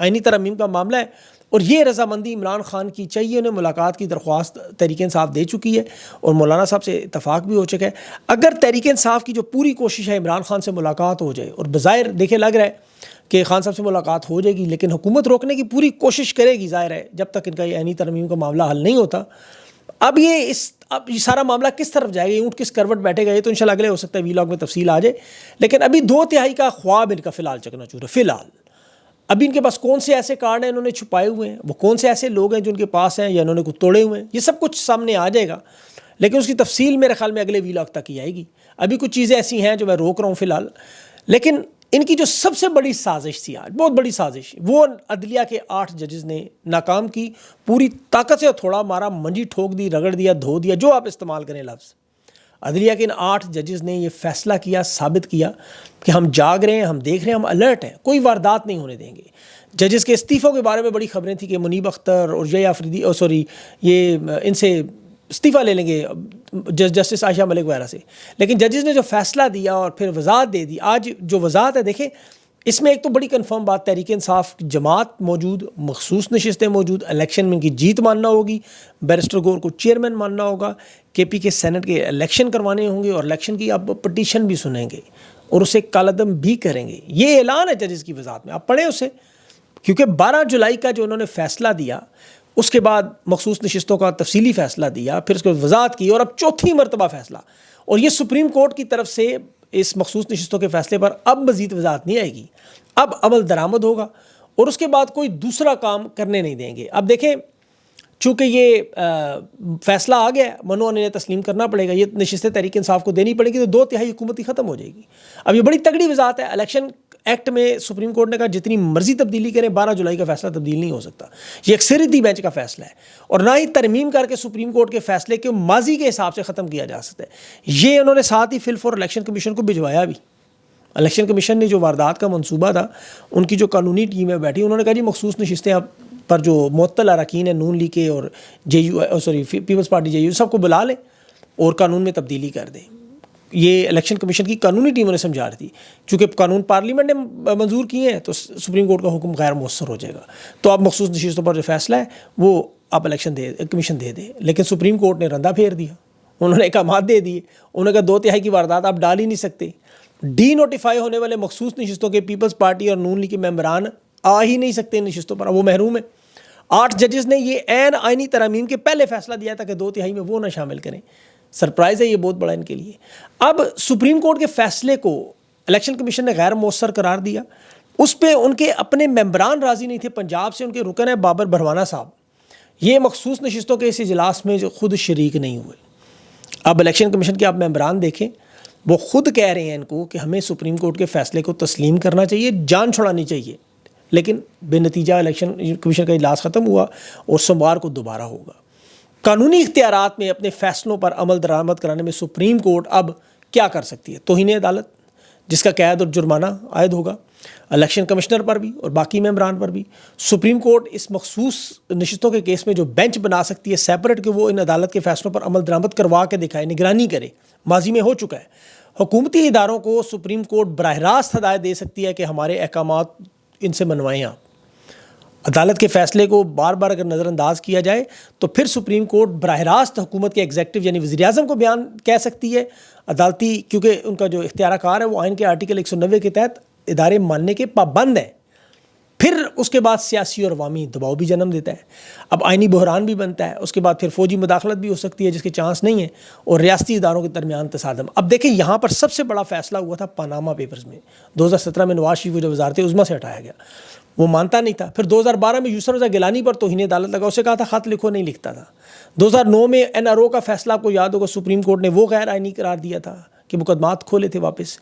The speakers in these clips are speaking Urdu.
آئینی ترمیم کا معاملہ ہے اور یہ رضامندی عمران خان کی چاہیے. انہیں ملاقات کی درخواست تحریک انصاف دے چکی ہے اور مولانا صاحب سے اتفاق بھی ہو چکا ہے. اگر تحریک انصاف کی جو پوری کوشش ہے عمران خان سے ملاقات ہو جائے, اور بظاہر دیکھیں لگ رہا ہے کہ خان صاحب سے ملاقات ہو جائے گی, لیکن حکومت روکنے کی پوری کوشش کرے گی ظاہر ہے جب تک ان کا یہ آئینی ترمیم کا معاملہ حل نہیں ہوتا. اب یہ سارا معاملہ کس طرف جائے گا, یہ اونٹ کس کروٹ بیٹھے گا, یہ تو انشاءاللہ اگلے ہو سکتا ہے ویلاگ میں تفصیل آ جائے. لیکن ابھی 2/3 کا خواب ان کا فی الحال چکنا چور ہے. فی الحال ابھی ان کے پاس کون سے ایسے کارڈ ہیں انہوں نے چھپائے ہوئے ہیں, وہ کون سے ایسے لوگ ہیں جو ان کے پاس ہیں یا انہوں نے کچھ توڑے ہوئے ہیں, یہ سب کچھ سامنے آ جائے گا. لیکن اس کی تفصیل میرے خیال میں اگلے ویلاگ تک ہی آئے گی. ابھی کچھ چیزیں ایسی ہیں جو میں روک رہا ہوں فی الحال. لیکن ان کی جو سب سے بڑی سازش تھی آج, بہت بڑی سازش, وہ عدلیہ کے 8 ججز نے ناکام کی. پوری طاقت سے تھوڑا مارا, منجی ٹھوک دی, رگڑ دیا, دھو دیا, جو آپ استعمال کریں لفظ. عدلیہ کے ان 8 ججز نے یہ فیصلہ کیا, ثابت کیا کہ ہم جاگ رہے ہیں, ہم دیکھ رہے ہیں, ہم الرٹ ہیں, کوئی واردات نہیں ہونے دیں گے. ججز کے استعفوں کے بارے میں بڑی خبریں تھیں کہ منیب اختر اور جے آفریدی یہ ان سے استعفیٰ لے لیں گے جسٹس عائشہ ملک وغیرہ سے. لیکن ججز نے جو فیصلہ دیا اور پھر وضاحت دے دی, آج جو وضاحت ہے دیکھیں اس میں ایک تو بڑی کنفرم بات, تحریک انصاف جماعت موجود, مخصوص نشستیں موجود, الیکشن میں ان کی جیت ماننا ہوگی, بیرسٹر گور کو چیئرمین ماننا ہوگا, کے پی کے سینٹ کے الیکشن کروانے ہوں گے اور الیکشن کی اب پٹیشن بھی سنیں گے اور اسے کالعدم بھی کریں گے. یہ اعلان ہے ججز کی وضاحت میں, آپ پڑھیں اسے, کیونکہ 12 جولائی کا جو انہوں نے فیصلہ دیا اس کے بعد مخصوص نشستوں کا تفصیلی فیصلہ دیا, پھر اس کے وضاحت کی, اور اب چوتھی مرتبہ فیصلہ, اور یہ سپریم کورٹ کی طرف سے اس مخصوص نشستوں کے فیصلے پر اب مزید وضاحت نہیں آئے گی. اب عمل درآمد ہوگا اور اس کے بعد کوئی دوسرا کام کرنے نہیں دیں گے. اب دیکھیں چونکہ یہ فیصلہ آ گیا, منو انہیں تسلیم کرنا پڑے گا, یہ نشستیں تحریک انصاف کو دینی پڑے گی, تو 2/3 حکومت ہی ختم ہو جائے گی. اب یہ بڑی تگڑی وضاحت ہے. الیکشن ایکٹ میں سپریم کورٹ نے کہا جتنی مرضی تبدیلی کریں 12 جولائی کا فیصلہ تبدیل نہیں ہو سکتا. یہ اکثریتی بینچ کا فیصلہ ہے اور نہ ہی ترمیم کر کے سپریم کورٹ کے فیصلے کے ماضی کے حساب سے ختم کیا جا سکتا ہے. یہ انہوں نے ساتھ ہی فل فور الیکشن کمیشن کو بھجوایا بھی. الیکشن کمیشن نے جو واردات کا منصوبہ تھا, ان کی جو قانونی ٹیم ہے بیٹھی, انہوں نے کہا جی مخصوص نشستیں اب پر جو معطل اراکین ہیں نون لیگ کے اور پیپلز پارٹی JU سب کو بلا لیں اور قانون میں تبدیلی کر دیں. یہ الیکشن کمیشن کی قانونی ٹیم نے سمجھا رہی تھی. چونکہ قانون پارلیمنٹ نے منظور کیے ہیں تو سپریم کورٹ کا حکم غیر مؤثر ہو جائے گا, تو اب مخصوص نشستوں پر جو فیصلہ ہے وہ آپ الیکشن کمیشن دے دیں. لیکن سپریم کورٹ نے رندہ پھیر دیا, انہوں نے احکامات دے دیے, انہوں نے کہا 2/3 کی واردات آپ ڈال ہی نہیں سکتے. ڈی نوٹیفائی ہونے والے مخصوص نشستوں کے پیپلز پارٹی اور نون لیگ کے ممبران آ ہی نہیں سکتے ان نشستوں پر, وہ محروم ہیں. 8 ججز نے یہ عین آئینی ترامیم کے پہلے فیصلہ دیا تھا کہ 2/3 میں وہ نہ شامل کریں. سرپرائز ہے یہ بہت بڑا ان کے لیے. اب سپریم کورٹ کے فیصلے کو الیکشن کمیشن نے غیر مؤثر قرار دیا. اس پہ ان کے اپنے ممبران راضی نہیں تھے. پنجاب سے ان کے رکن ہے بابر بھروانا صاحب, یہ مخصوص نشستوں کے اس اجلاس میں جو خود شریک نہیں ہوئے. اب الیکشن کمیشن کے آپ ممبران دیکھیں, وہ خود کہہ رہے ہیں ان کو کہ ہمیں سپریم کورٹ کے فیصلے کو تسلیم کرنا چاہیے, جان چھڑانی چاہیے. لیکن بے نتیجہ الیکشن کمیشن کا اجلاس ختم ہوا اور سوموار کو دوبارہ ہوگا. قانونی اختیارات میں اپنے فیصلوں پر عمل درآمد کرانے میں سپریم کورٹ اب کیا کر سکتی ہے؟ توہین عدالت جس کا قید اور جرمانہ عائد ہوگا الیکشن کمشنر پر بھی اور باقی ممبران پر بھی. سپریم کورٹ اس مخصوص نشستوں کے کیس میں جو بینچ بنا سکتی ہے سیپریٹ, کہ وہ ان عدالت کے فیصلوں پر عمل درآمد کروا کے دکھائے, نگرانی کرے. ماضی میں ہو چکا ہے. حکومتی اداروں کو سپریم کورٹ براہ راست ہدایت دے سکتی ہے کہ ہمارے احکامات ان سے منوائیں آپ. عدالت کے فیصلے کو بار بار اگر نظر انداز کیا جائے تو پھر سپریم کورٹ براہ راست حکومت کے ایگزیکٹو یعنی وزیر اعظم کو بیان کہہ سکتی ہے عدالتی, کیونکہ ان کا جو اختیار کار ہے وہ آئین کے آرٹیکل 190 کے تحت ادارے ماننے کے پابند ہیں. پھر اس کے بعد سیاسی اور عوامی دباؤ بھی جنم دیتا ہے. اب آئینی بحران بھی بنتا ہے. اس کے بعد پھر فوجی مداخلت بھی ہو سکتی ہے جس کے چانس نہیں ہے, اور ریاستی اداروں کے درمیان تصادم. اب دیکھیں یہاں پر سب سے بڑا فیصلہ ہوا تھا پاناما پیپرز میں. 2017 میں نواز شریف کو جو وزارت عظمیٰ سے ہٹایا گیا, وہ مانتا نہیں تھا. پھر 2012 میں یوسف رضا گیلانی پر توہین عدالت لگا, اسے کہا تھا خط لکھو, نہیں لکھتا تھا. 2009 میں NRO کا فیصلہ آپ کو یاد ہوگا, سپریم کورٹ نے وہ غیر آئینی قرار دیا تھا کہ مقدمات کھولے تھے واپس.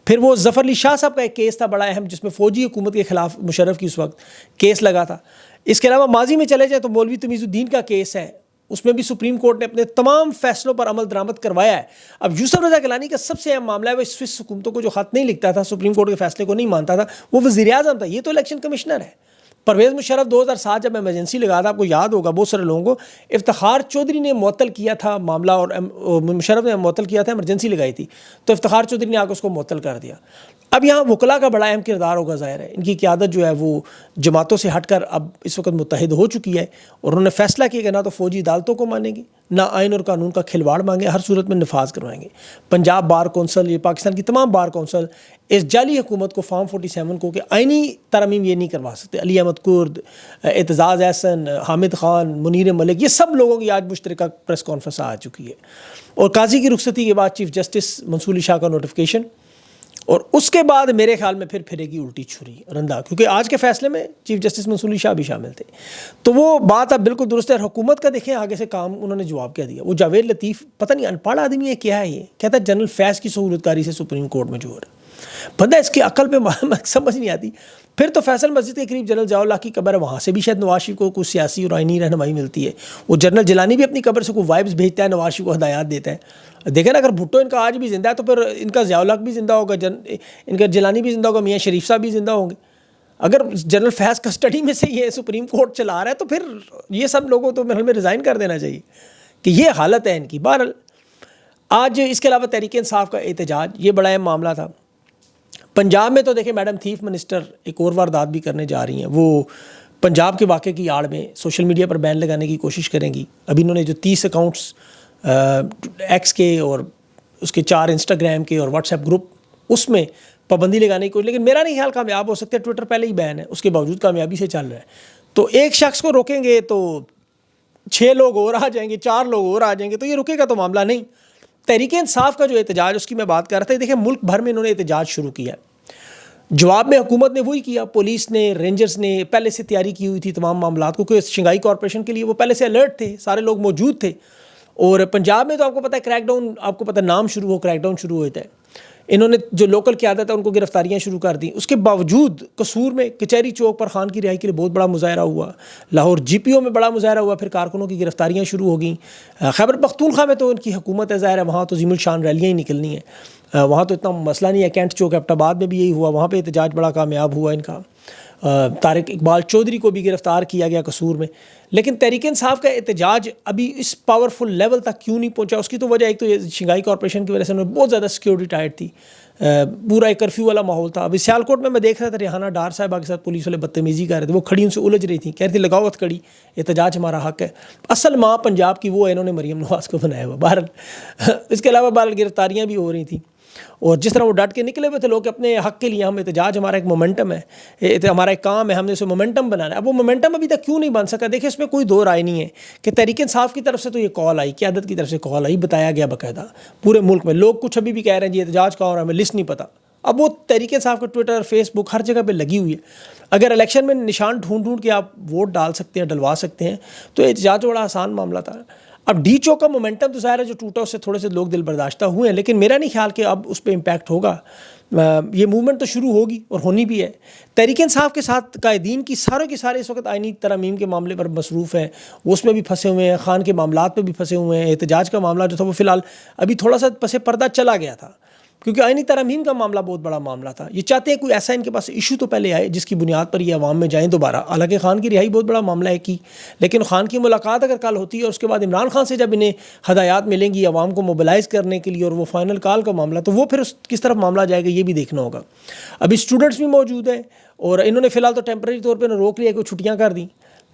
پھر وہ ظفر علی شاہ صاحب کا ایک کیس تھا بڑا اہم, جس میں فوجی حکومت کے خلاف مشرف کی اس وقت کیس لگا تھا. اس کے علاوہ ماضی میں چلے جائیں تو مولوی تمیز الدین کا کیس ہے, اس میں بھی سپریم کورٹ نے اپنے تمام فیصلوں پر عمل درآمد کروایا ہے. اب یوسف رضا گیلانی کا سب سے اہم معاملہ ہے, وہ سوئس حکومتوں کو جو خط نہیں لکھتا تھا, سپریم کورٹ کے فیصلے کو نہیں مانتا تھا, وہ وزیر اعظم تھا, یہ تو الیکشن کمشنر ہے. پرویز مشرف 2007 جب ایمرجنسی لگا تھا, آپ کو یاد ہوگا بہت سارے لوگوں کو, افتخار چودھری نے معطل کیا تھا معاملہ, اور مشرف نے معطل کیا تھا, ایمرجنسی لگائی تھی, تو افتخار چودھری نے آ کے اس کو معطل کر دیا. اب یہاں وکلا کا بڑا اہم کردار ہوگا ظاہر ہے. ان کی قیادت جو ہے وہ جماعتوں سے ہٹ کر اب اس وقت متحد ہو چکی ہے اور انہوں نے فیصلہ کیا کہ نہ تو فوجی عدالتوں کو مانیں گے نہ آئین اور قانون کا کھلواڑ مانگے, ہر صورت میں نفاذ کروائیں گے. پنجاب بار کونسل, یہ پاکستان کی تمام بار کونسل اس جعلی حکومت کو فارم 47 کو کہ آئینی ترامیم یہ نہیں کروا سکتے. علی احمد کرد, اعتزاز احسن, حامد خان, منیر ملک, یہ سب لوگوں کی آج مشترکہ پریس کانفرنس آ چکی ہے. اور قاضی کی رخصتی کے بعد چیف جسٹس منصور علی شاہ کا نوٹیفیکیشن, اور اس کے بعد میرے خیال میں پھر پھرے گی الٹی چھری رندہ, کیونکہ آج کے فیصلے میں چیف جسٹس منصور علی شاہ بھی شامل تھے. تو وہ بات اب بالکل درست ہے. حکومت کا دیکھیں آگے سے کام انہوں نے جواب کیا دیا. وہ جاوید لطیف پتہ نہیں ان پڑھ آدمی ہے کیا ہے, یہ کہتا ہے جنرل فیض کی سہولت کاری سے سپریم کورٹ میں جو ہو رہا ہے. بندہ اس کی عقل پہ سمجھ نہیں آتی. پھر تو فیصل مسجد کے قریب جنرل ضیاء اللہ کی قبر ہے, وہاں سے بھی شاید نواز شریف کو کچھ سیاسی اور آئینی رہنمائی ملتی ہے. وہ جنرل جیلانی بھی اپنی قبر سے کوئی وائبس بھیجتا ہے, نواز شریف کو ہدایات دیتا ہے. دیکھیں نا, اگر بھٹو ان کا آج بھی زندہ ہے تو پھر ان کا ضیاء اللہ بھی زندہ ہوگا, ان کا جیلانی بھی زندہ ہوگا, میاں شریف صاحب بھی زندہ ہوں گے. اگر جنرل فیض کسٹڈی میں سے یہ سپریم کورٹ چلا رہا ہے تو پھر یہ سب لوگوں تو میرے میں ریزائن کر دینا چاہیے کہ یہ حالت ہے ان کی. بہرحال آج اس کے علاوہ تحریک انصاف کا احتجاج, یہ بڑا اہم معاملہ تھا. پنجاب میں تو دیکھیں میڈم تھیف منسٹر ایک اور واردات بھی کرنے جا رہی ہیں. وہ پنجاب کے واقعے کی آڑ میں سوشل میڈیا پر بین لگانے کی کوشش کریں گی. ابھی انہوں نے جو 30 اکاؤنٹس ایکس کے اور اس کے 4 انسٹاگرام کے اور واٹس ایپ گروپ, اس میں پابندی لگانے کی کوشش, لیکن میرا نہیں خیال کامیاب ہو سکتے. ٹویٹر پہلے ہی بین ہے, اس کے باوجود کامیابی سے چل رہا ہے. تو ایک شخص کو روکیں گے تو 6 لوگ اور آ جائیں گے, 4 لوگ اور آ جائیں گے, تو یہ رکے گا تو معاملہ نہیں. تحریک انصاف کا جو احتجاج اس کی میں بات کر رہا تھا, دیکھیں ملک بھر میں انہوں نے احتجاج شروع کیا. جواب میں حکومت نے وہی کیا. پولیس نے, رینجرز نے پہلے سے تیاری کی ہوئی تھی تمام معاملات کو, کیونکہ شنگھائی کارپوریشن کے لیے وہ پہلے سے الرٹ تھے, سارے لوگ موجود تھے. اور پنجاب میں تو آپ کو پتہ ہے کریک ڈاؤن, آپ کو پتہ نام شروع ہو کریک ڈاؤن شروع ہوتا ہے. انہوں نے جو لوکل قیادت ہے ان کو گرفتاریاں شروع کر دیں. اس کے باوجود قصور میں کچہری چوک پر خان کی رہائی کے لیے بہت بڑا مظاہرہ ہوا. لاہور جی پی او میں بڑا مظاہرہ ہوا, پھر کارکنوں کی گرفتاریاں شروع ہو گئیں. خیبر پختونخوا میں تو ان کی حکومت ہے ظاہر ہے, وہاں تو عظیم الشان ریلیاں ہی نکلنی ہیں, وہاں تو اتنا مسئلہ نہیں ہے. کینٹ چوک ایبٹ آباد میں بھی یہی ہوا, وہاں پہ احتجاج بڑا کامیاب ہوا ان کا. طارق اقبال چودھری کو بھی گرفتار کیا گیا قصور میں. لیکن تحریک انصاف کا احتجاج ابھی اس پاورفل لیول تک کیوں نہیں پہنچا, اس کی تو وجہ ایک تو یہ شنگھائی کارپوریشن کی وجہ سے انہوں نے بہت زیادہ سیکیورٹی ٹائٹ تھی, پورا ایک کرفیو والا ماحول تھا. ابھی سیالکوٹ میں دیکھ رہا تھا ریحانہ ڈار صاحبہ کے ساتھ پولیس والے بدتمیزی کر رہے تھے, وہ کھڑی ان سے الجھ رہی تھیں, کہہ رہی تھی لگاؤ ہتھکڑی, احتجاج ہمارا حق ہے. اصل ماں پنجاب کی وہ ہے, انہوں نے مریم نواز کو بنایا ہوا. بہرحال اس کے علاوہ بہرحال گرفتاریاں بھی ہو رہی تھیں, اور جس طرح وہ ڈٹ کے نکلے ہوئے تھے لوگ اپنے حق کے لیے. ہم احتجاج ہمارا ایک مومنٹم ہے, ہمارا ایک کام ہے, ہم نے اسے مومنٹم بنانا ہے. اب وہ مومنٹم ابھی تک کیوں نہیں بن سکا, دیکھیں اس میں کوئی دو رائے نہیں ہے کہ تحریک انصاف کی طرف سے تو یہ کال آئی, قیادت کی طرف سے کال آئی, بتایا گیا باقاعدہ پورے ملک میں. لوگ کچھ ابھی بھی کہہ رہے ہیں جی احتجاج کا, اور ہمیں لسٹ نہیں پتہ. اب وہ تحریک انصاف کا ٹویٹر, فیس بک, ہر جگہ پہ لگی ہوئی ہے. اگر الیکشن میں نشان ڈھونڈ کے آپ ووٹ ڈال سکتے ہیں, ڈلوا سکتے ہیں, تو احتجاج بڑا آسان معاملہ تھا. اب ڈی چوک کا مومنٹم تو ظاہر ہے جو ٹوٹا اس سے تھوڑے سے لوگ دل برداشتہ ہوئے ہیں, لیکن میرا نہیں خیال کہ اب اس پہ امپیکٹ ہوگا. یہ موومنٹ تو شروع ہوگی اور ہونی بھی ہے. تحریک انصاف کے ساتھ قائدین کی سارے کے سارے اس وقت آئینی ترامیم کے معاملے پر مصروف ہیں, وہ اس میں بھی پھنسے ہوئے ہیں, خان کے معاملات پہ بھی پھنسے ہوئے ہیں. احتجاج کا معاملہ جو تھا وہ فی الحال ابھی تھوڑا سا پس پردہ چلا گیا تھا, کیونکہ آئینی ترامیم کا معاملہ بہت بڑا معاملہ تھا. یہ چاہتے ہیں کوئی ایسا ان کے پاس ایشو تو پہلے آئے جس کی بنیاد پر یہ عوام میں جائیں دوبارہ. حالانکہ خان کی رہائی بہت بڑا معاملہ ہے کی, لیکن خان کی ملاقات اگر کل ہوتی ہے اور اس کے بعد عمران خان سے جب انہیں ہدایات ملیں گی عوام کو موبلائز کرنے کے لیے, اور وہ فائنل کال کا معاملہ, تو وہ پھر کس طرف معاملہ جائے گا یہ بھی دیکھنا ہوگا. ابھی اسٹوڈنٹس بھی موجود ہیں, اور انہوں نے فی الحال تو ٹیمپرری طور پہ روک لیا کہ وہ چھٹیاں کر دیں.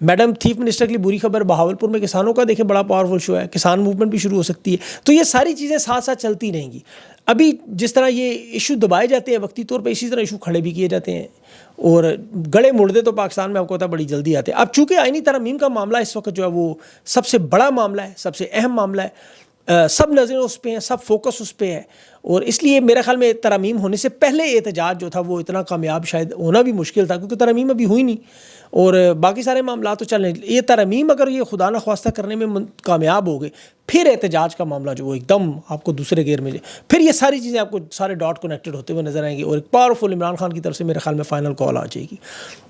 میڈم چیف منسٹر کے لیے بری خبر, بہاولپور میں کسانوں کا دیکھیں بڑا پاورفل شو ہے, کسان موومنٹ بھی شروع ہو سکتی ہے. تو یہ ساری چیزیں ساتھ ساتھ چلتی رہیں گی. ابھی جس طرح یہ ایشو دبائے جاتے ہیں وقتی طور پہ, اسی طرح ایشو کھڑے بھی کیے جاتے ہیں, اور گڑے مردے تو پاکستان میں آپ کو پتہ بڑی جلدی آتے ہیں. اب چونکہ آئینی ترامیم کا معاملہ اس وقت جو ہے وہ سب سے بڑا معاملہ ہے, سب سے اہم معاملہ ہے, سب نظریں اس پہ ہیں, سب فوکس اس پہ ہے, اور اس لیے میرے خیال میں ترامیم ہونے سے پہلے احتجاج جو تھا وہ اتنا کامیاب شاید ہونا بھی مشکل تھا, کیونکہ ترامیم ابھی ہوئی نہیں اور باقی سارے معاملات تو چل رہے ہیں. یہ ترامیم اگر یہ خدا نخواستہ کرنے میں کامیاب ہو گئے, پھر احتجاج کا معاملہ جو وہ ایک دم آپ کو دوسرے گیئر میں پھر یہ ساری چیزیں آپ کو سارے ڈاٹ کنیکٹڈ ہوتے ہوئے نظر آئیں گے, اور ایک پاورفل عمران خان کی طرف سے میرے خیال میں فائنل کال آ جائے گی.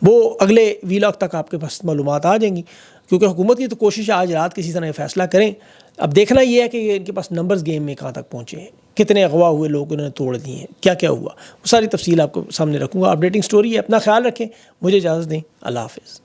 وہ اگلے ویلاگ تک آپ کے پاس معلومات آ جائیں گی, کیونکہ حکومت کی تو کوشش ہے آج رات کسی طرح یہ فیصلہ کریں. اب دیکھنا یہ ہے کہ ان کے پاس نمبرز گیم میں کہاں تک پہنچے ہیں, کتنے اغوا ہوئے لوگ انہوں نے توڑ دیے ہیں, کیا کیا ہوا, وہ ساری تفصیل آپ کو سامنے رکھوں گا. اپڈیٹنگ سٹوری ہے, اپنا خیال رکھیں, مجھے اجازت دیں, اللہ حافظ.